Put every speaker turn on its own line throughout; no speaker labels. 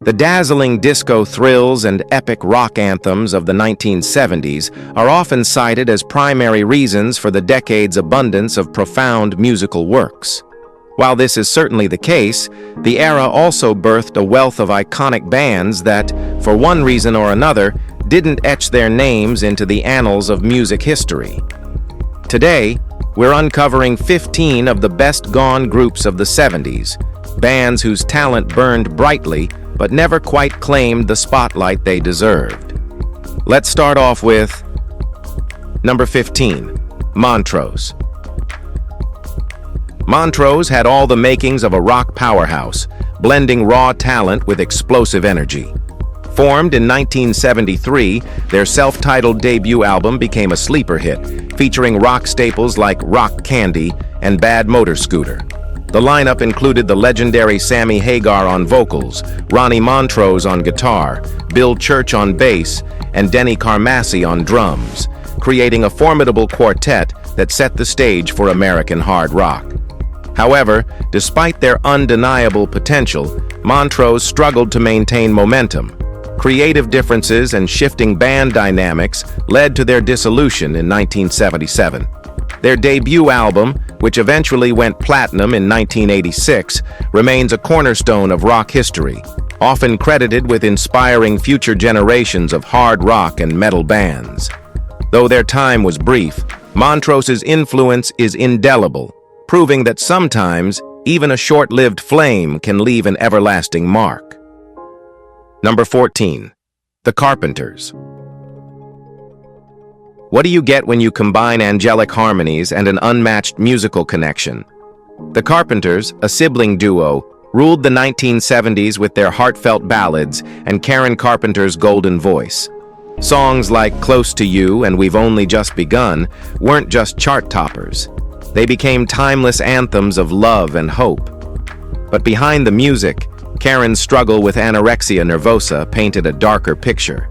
The dazzling disco thrills and epic rock anthems of the 1970s are often cited as primary reasons for the decade's abundance of profound musical works. While this is certainly the case, the era also birthed a wealth of iconic bands that, for one reason or another, didn't etch their names into the annals of music history. Today, we're uncovering 15 of the best-gone groups of the 70s, bands whose talent burned brightly but never quite claimed the spotlight they deserved. Let's start off with number 15, Montrose. Montrose had all the makings of a rock powerhouse, blending raw talent with explosive energy. Formed in 1973, their self-titled debut album became a sleeper hit, featuring rock staples like Rock Candy and Bad Motor Scooter. The lineup included the legendary Sammy Hagar on vocals, Ronnie Montrose on guitar, Bill Church on bass, and Denny Carmassi on drums, creating a formidable quartet that set the stage for American hard rock. However, despite their undeniable potential, Montrose struggled to maintain momentum. Creative differences and shifting band dynamics led to their dissolution in 1977. Their debut album, which eventually went platinum in 1986, remains a cornerstone of rock history, often credited with inspiring future generations of hard rock and metal bands. Though their time was brief, Montrose's influence is indelible, proving that sometimes even a short-lived flame can leave an everlasting mark. Number 14, the Carpenters. What do you get when you combine angelic harmonies and an unmatched musical connection? The Carpenters, a sibling duo, ruled the 1970s with their heartfelt ballads and Karen Carpenter's golden voice. Songs like Close to You and We've Only Just Begun weren't just chart toppers. They became timeless anthems of love and hope. But behind the music, Karen's struggle with anorexia nervosa painted a darker picture.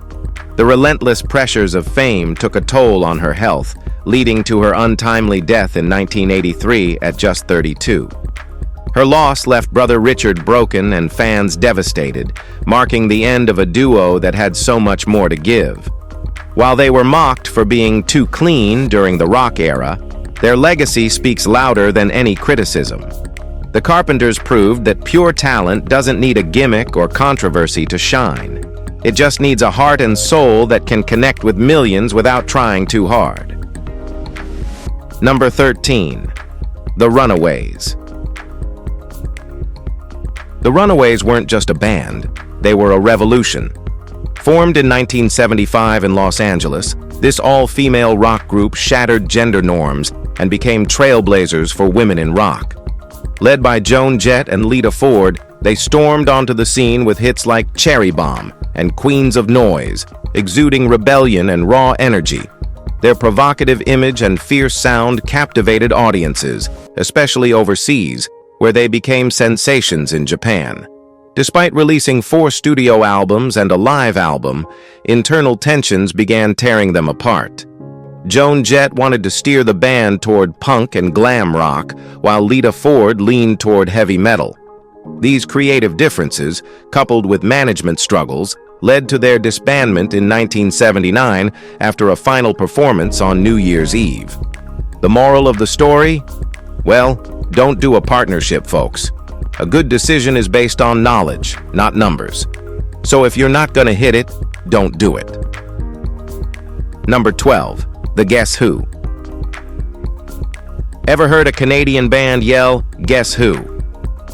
The relentless pressures of fame took a toll on her health, leading to her untimely death in 1983 at just 32. Her loss left brother Richard broken and fans devastated, marking the end of a duo that had so much more to give. While they were mocked for being too clean during the rock era, their legacy speaks louder than any criticism. The Carpenters proved that pure talent doesn't need a gimmick or controversy to shine. It just needs a heart and soul that can connect with millions without trying too hard. Number 13, the Runaways. The Runaways weren't just a band, they were a revolution. Formed in 1975 in Los Angeles, this all-female rock group shattered gender norms and became trailblazers for women in rock. Led by Joan Jett and Lita Ford, they stormed onto the scene with hits like Cherry Bomb and Queens of Noise, exuding rebellion and raw energy. Their provocative image and fierce sound captivated audiences, especially overseas, where they became sensations in Japan. Despite releasing 4 studio albums and a live album, internal tensions began tearing them apart. Joan Jett wanted to steer the band toward punk and glam rock, while Lita Ford leaned toward heavy metal. These creative differences, coupled with management struggles, led to their disbandment in 1979 after a final performance on New Year's Eve. The moral of the story? Well, don't do a partnership, folks. A good decision is based on knowledge, not numbers. So if you're not gonna hit it, don't do it. Number 12, the Guess Who. Ever heard a Canadian band yell, "Guess Who"?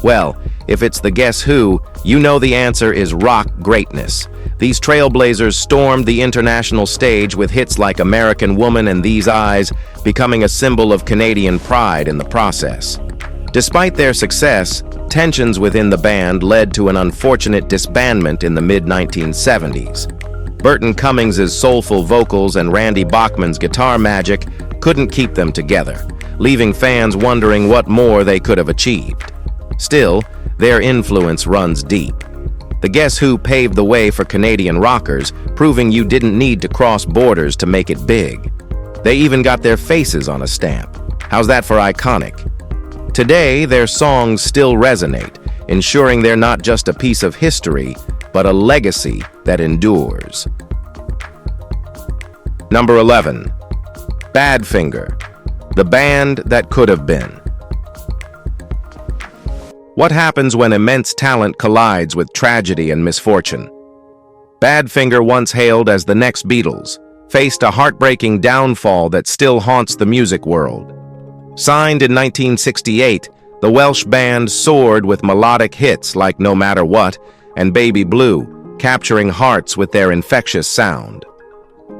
Well, if it's the Guess Who, you know the answer is rock greatness. These trailblazers stormed the international stage with hits like American Woman and These Eyes, becoming a symbol of Canadian pride in the process. Despite their success, tensions within the band led to an unfortunate disbandment in the mid-1970s. Burton Cummings's soulful vocals and Randy Bachman's guitar magic couldn't keep them together, leaving fans wondering what more they could have achieved. Still, their influence runs deep. The Guess Who paved the way for Canadian rockers, proving you didn't need to cross borders to make it big. They even got their faces on a stamp. How's that for iconic? Today, their songs still resonate, ensuring they're not just a piece of history, but a legacy that endures. Number 11. Badfinger, the band that could have been. What happens when immense talent collides with tragedy and misfortune? Badfinger, once hailed as the next Beatles, faced a heartbreaking downfall that still haunts the music world. Signed in 1968, the Welsh band soared with melodic hits like No Matter What and Baby Blue, capturing hearts with their infectious sound.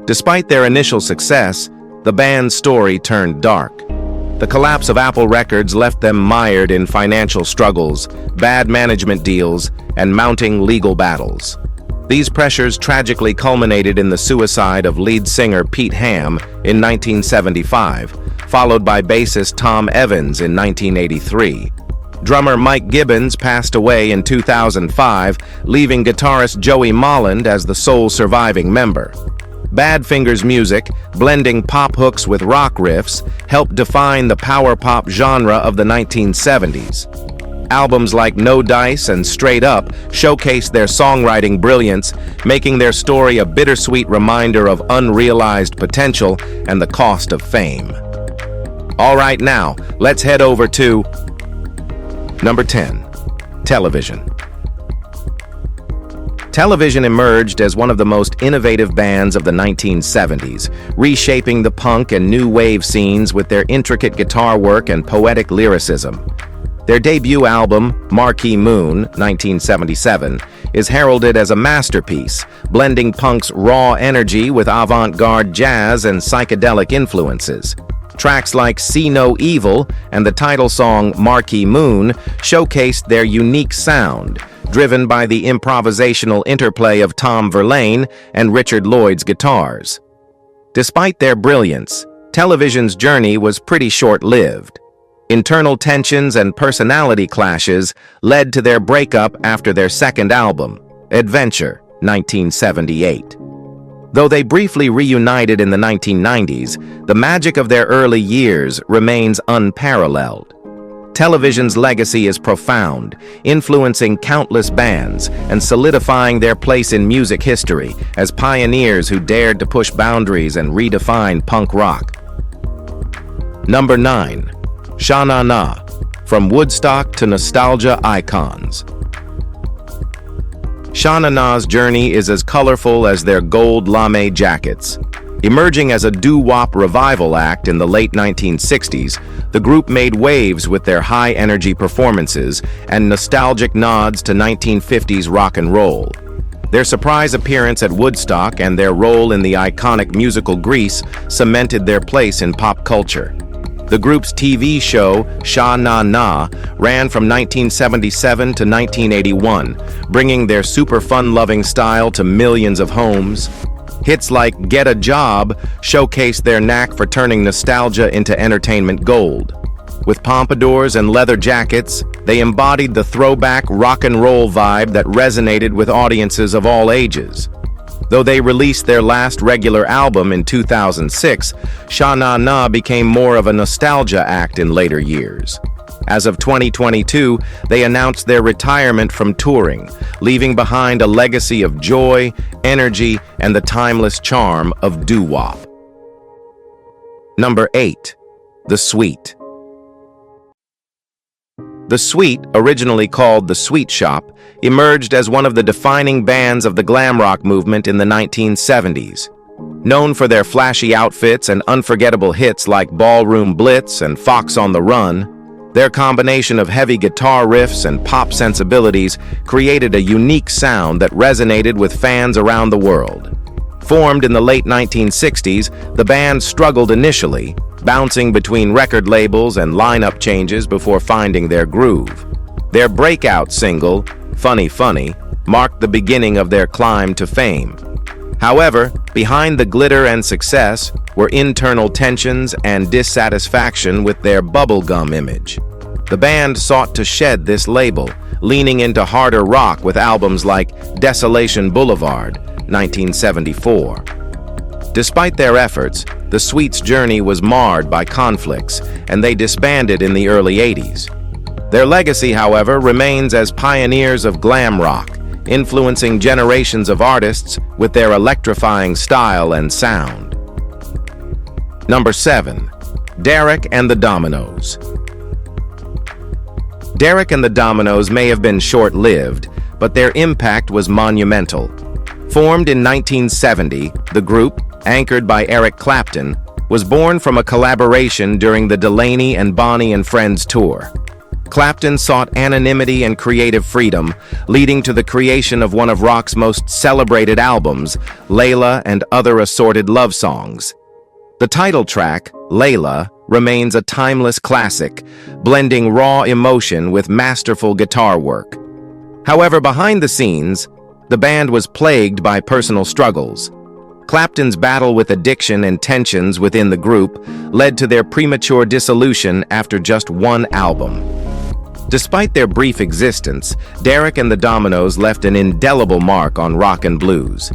Despite their initial success, the band's story turned dark. The collapse of Apple Records left them mired in financial struggles, bad management deals, and mounting legal battles. These pressures tragically culminated in the suicide of lead singer Pete Ham in 1975, followed by bassist Tom Evans in 1983. Drummer Mike Gibbons passed away in 2005, leaving guitarist Joey Molland as the sole surviving member. Badfinger's music, blending pop hooks with rock riffs, helped define the power pop genre of the 1970s. Albums like No Dice and Straight Up showcased their songwriting brilliance, making their story a bittersweet reminder of unrealized potential and the cost of fame. All right, now, let's head over to Number 10. Television. Television emerged as one of the most innovative bands of the 1970s, reshaping the punk and new wave scenes with their intricate guitar work and poetic lyricism. Their debut album, Marquee Moon, 1977, is heralded as a masterpiece, blending punk's raw energy with avant-garde jazz and psychedelic influences. Tracks like See No Evil and the title song Marquee Moon showcased their unique sound, driven by the improvisational interplay of Tom Verlaine and Richard Lloyd's guitars. Despite their brilliance, Television's journey was pretty short-lived. Internal tensions and personality clashes led to their breakup after their second album, Adventure, 1978. Though they briefly reunited in the 1990s, the magic of their early years remains unparalleled. Television's legacy is profound, influencing countless bands and solidifying their place in music history as pioneers who dared to push boundaries and redefine punk rock. Number 9. Sha Na Na, from Woodstock to nostalgia icons. Sha Na Na's journey is as colorful as their gold lame jackets. Emerging as a doo-wop revival act in the late 1960s, the group made waves with their high-energy performances and nostalgic nods to 1950s rock and roll. Their surprise appearance at Woodstock and their role in the iconic musical Grease cemented their place in pop culture. The group's TV show, Sha Na Na, ran from 1977 to 1981, bringing their super fun-loving style to millions of homes. Hits like Get a Job showcased their knack for turning nostalgia into entertainment gold. With pompadours and leather jackets, they embodied the throwback rock and roll vibe that resonated with audiences of all ages. Though they released their last regular album in 2006, Sha Na Na became more of a nostalgia act in later years. As of 2022, they announced their retirement from touring, leaving behind a legacy of joy, energy, and the timeless charm of doo-wop. Number 8. The Sweet. The Sweet, originally called The Sweet Shop, emerged as one of the defining bands of the glam rock movement in the 1970s. Known for their flashy outfits and unforgettable hits like Ballroom Blitz and Fox on the Run, their combination of heavy guitar riffs and pop sensibilities created a unique sound that resonated with fans around the world. Formed in the late 1960s, the band struggled initially, bouncing between record labels and lineup changes before finding their groove. Their breakout single, Funny Funny, marked the beginning of their climb to fame. However, behind the glitter and success were internal tensions and dissatisfaction with their bubblegum image. The band sought to shed this label, leaning into harder rock with albums like Desolation Boulevard, 1974. Despite their efforts, the Sweet's journey was marred by conflicts, and they disbanded in the early 80s. Their legacy, however, remains as pioneers of glam rock, influencing generations of artists with their electrifying style and sound. Number 7. Derek and the Dominos. Derek and the Dominos may have been short-lived, but their impact was monumental. Formed in 1970, the group, anchored by Eric Clapton, was born from a collaboration during the Delaney and Bonnie and Friends tour. Clapton sought anonymity and creative freedom, leading to the creation of one of rock's most celebrated albums, Layla and Other Assorted Love Songs. The title track, Layla, remains a timeless classic, blending raw emotion with masterful guitar work. However, behind the scenes, the band was plagued by personal struggles. Clapton's battle with addiction and tensions within the group led to their premature dissolution after just one album. Despite their brief existence, Derek and the Dominos left an indelible mark on rock and blues.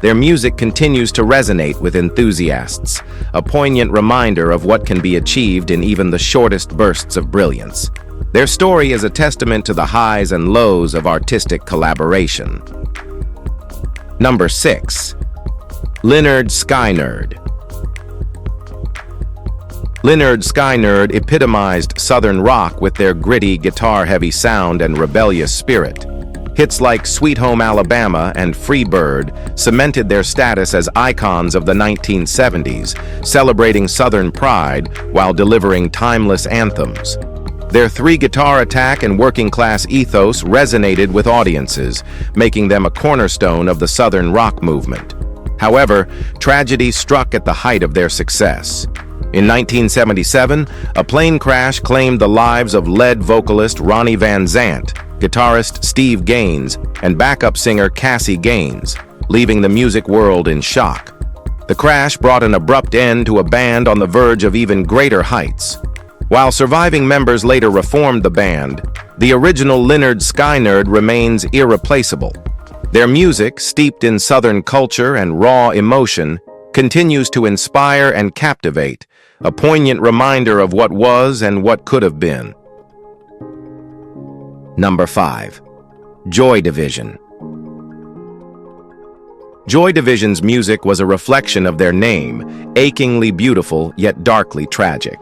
Their music continues to resonate with enthusiasts, a poignant reminder of what can be achieved in even the shortest bursts of brilliance. Their story is a testament to the highs and lows of artistic collaboration. Number 6. Lynyrd Skynyrd. Lynyrd Skynyrd epitomized Southern rock with their gritty, guitar-heavy sound and rebellious spirit. Hits like Sweet Home Alabama and Free Bird cemented their status as icons of the 1970s, celebrating Southern pride while delivering timeless anthems. Their three-guitar attack and working-class ethos resonated with audiences, making them a cornerstone of the Southern rock movement. However, tragedy struck at the height of their success. In 1977, a plane crash claimed the lives of lead vocalist Ronnie Van Zant, guitarist Steve Gaines, and backup singer Cassie Gaines, leaving the music world in shock. The crash brought an abrupt end to a band on the verge of even greater heights. While surviving members later reformed the band, the original Lynyrd Skynyrd remains irreplaceable. Their music, steeped in Southern culture and raw emotion, continues to inspire and captivate, a poignant reminder of what was and what could have been. Number 5. Joy Division. Joy Division's music was a reflection of their name, achingly beautiful yet darkly tragic.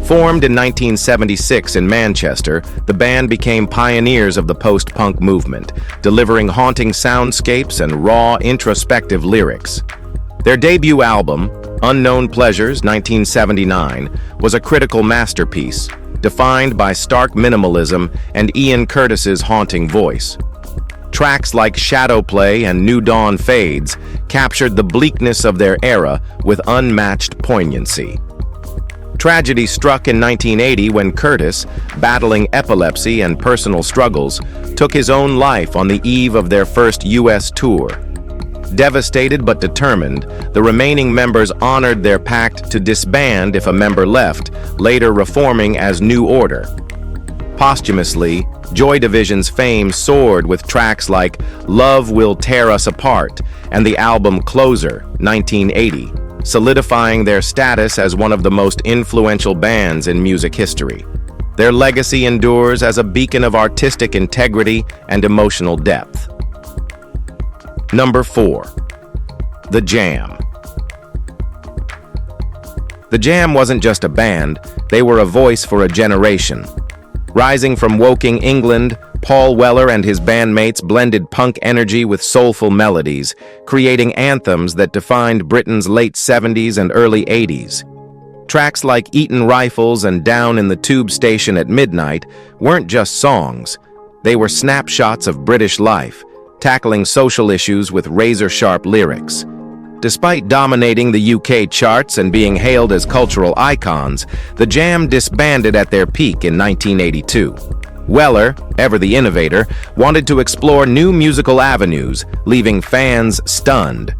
Formed in 1976 in Manchester, the band became pioneers of the post-punk movement, delivering haunting soundscapes and raw, introspective lyrics. Their debut album, Unknown Pleasures, 1979, was a critical masterpiece, defined by stark minimalism and Ian Curtis's haunting voice. Tracks like Shadow Play and New Dawn Fades captured the bleakness of their era with unmatched poignancy. Tragedy struck in 1980 when Curtis, battling epilepsy and personal struggles, took his own life on the eve of their first U.S. tour. Devastated but determined, the remaining members honored their pact to disband if a member left, later reforming as New Order. Posthumously, Joy Division's fame soared with tracks like Love Will Tear Us Apart and the album Closer, 1980, solidifying their status as one of the most influential bands in music history. Their legacy endures as a beacon of artistic integrity and emotional depth. Number 4. The Jam. The Jam wasn't just a band, they were a voice for a generation. Rising from Woking, England, Paul Weller and his bandmates blended punk energy with soulful melodies, creating anthems that defined Britain's late 70s and early 80s. Tracks like Eaton Rifles and Down in the Tube Station at Midnight weren't just songs, they were snapshots of British life, tackling social issues with razor-sharp lyrics. Despite dominating the UK charts and being hailed as cultural icons, the Jam disbanded at their peak in 1982. Weller, ever the innovator, wanted to explore new musical avenues, leaving fans stunned.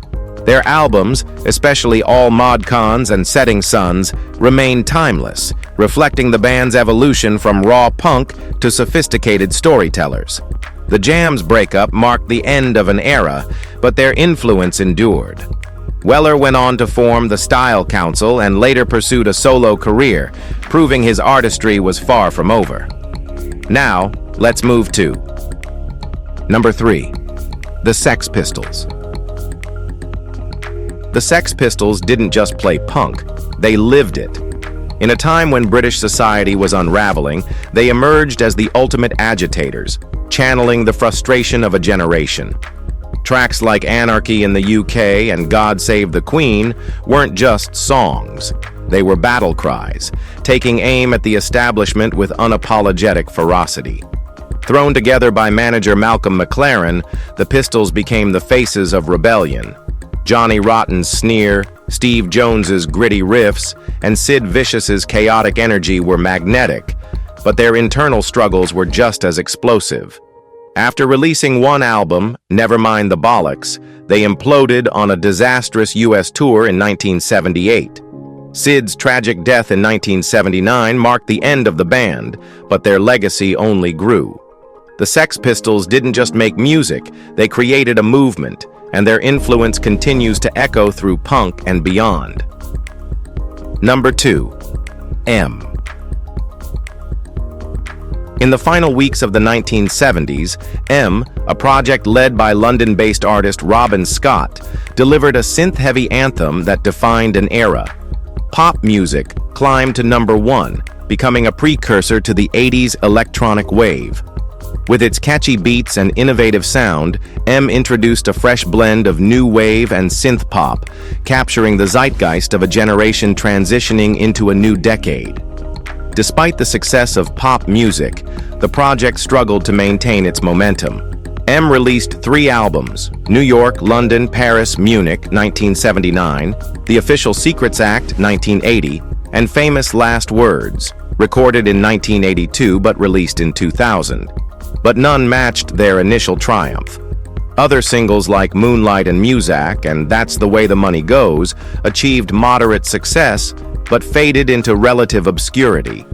Their albums, especially All Mod Cons and Setting Suns, remain timeless, reflecting the band's evolution from raw punk to sophisticated storytellers. The Jam's breakup marked the end of an era, but their influence endured. Weller went on to form the Style Council and later pursued a solo career, proving his artistry was far from over. Now, let's move to Number 3. The Sex Pistols. The Sex Pistols didn't just play punk, they lived it. In a time when British society was unraveling, they emerged as the ultimate agitators, channeling the frustration of a generation. Tracks like Anarchy in the UK and God Save the Queen weren't just songs. They were battle cries, taking aim at the establishment with unapologetic ferocity. Thrown together by manager Malcolm McLaren, the Pistols became the faces of rebellion. Johnny Rotten's sneer, Steve Jones's gritty riffs, and Sid Vicious's chaotic energy were magnetic, but their internal struggles were just as explosive. After releasing one album, Nevermind the Bollocks, they imploded on a disastrous US tour in 1978. Sid's tragic death in 1979 marked the end of the band, but their legacy only grew. The Sex Pistols didn't just make music, they created a movement, and their influence continues to echo through punk and beyond. Number 2. M. In the final weeks of the 1970s, M, a project led by London-based artist Robin Scott, delivered a synth-heavy anthem that defined an era. Pop music climbed to number 1, becoming a precursor to the 80s electronic wave. With its catchy beats and innovative sound, M introduced a fresh blend of new wave and synth pop, capturing the zeitgeist of a generation transitioning into a new decade. Despite the success of pop music, the project struggled to maintain its momentum. M released 3 albums: New York, London, Paris, Munich, 1979, The Official Secrets Act, 1980, and Famous Last Words, recorded in 1982 but released in 2000. But none matched their initial triumph. Other singles like Moonlight and Muzak and That's the Way the Money Goes achieved moderate success, but faded into relative obscurity.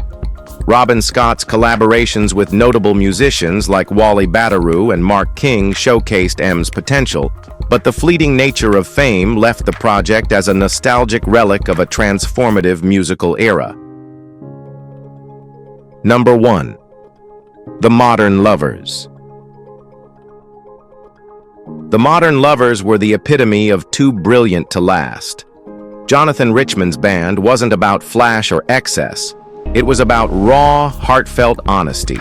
Robin Scott's collaborations with notable musicians like Wally Badarou and Mark King showcased M's potential, but the fleeting nature of fame left the project as a nostalgic relic of a transformative musical era. Number 1. The Modern Lovers. The Modern Lovers were the epitome of too brilliant to last. Jonathan Richman's band wasn't about flash or excess. It was about raw, heartfelt honesty.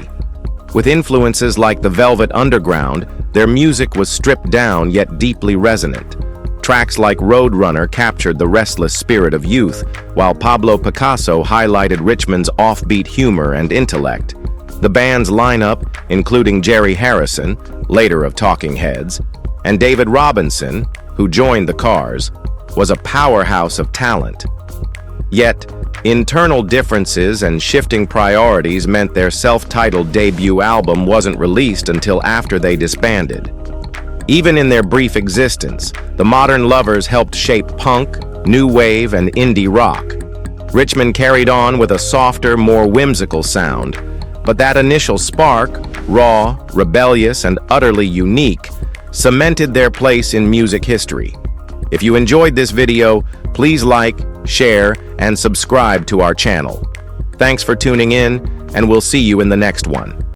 With influences like the Velvet Underground, their music was stripped down yet deeply resonant. Tracks like Roadrunner captured the restless spirit of youth, while Pablo Picasso highlighted Richman's offbeat humor and intellect. The band's lineup, including Jerry Harrison, later of Talking Heads, and David Robinson, who joined the Cars, was a powerhouse of talent. Yet, internal differences and shifting priorities meant their self-titled debut album wasn't released until after they disbanded. Even in their brief existence, the Modern Lovers helped shape punk, new wave, and indie rock. Richman carried on with a softer, more whimsical sound, but that initial spark, raw, rebellious, and utterly unique, cemented their place in music history. If you enjoyed this video, please like, share, and subscribe to our channel. Thanks for tuning in, and we'll see you in the next one.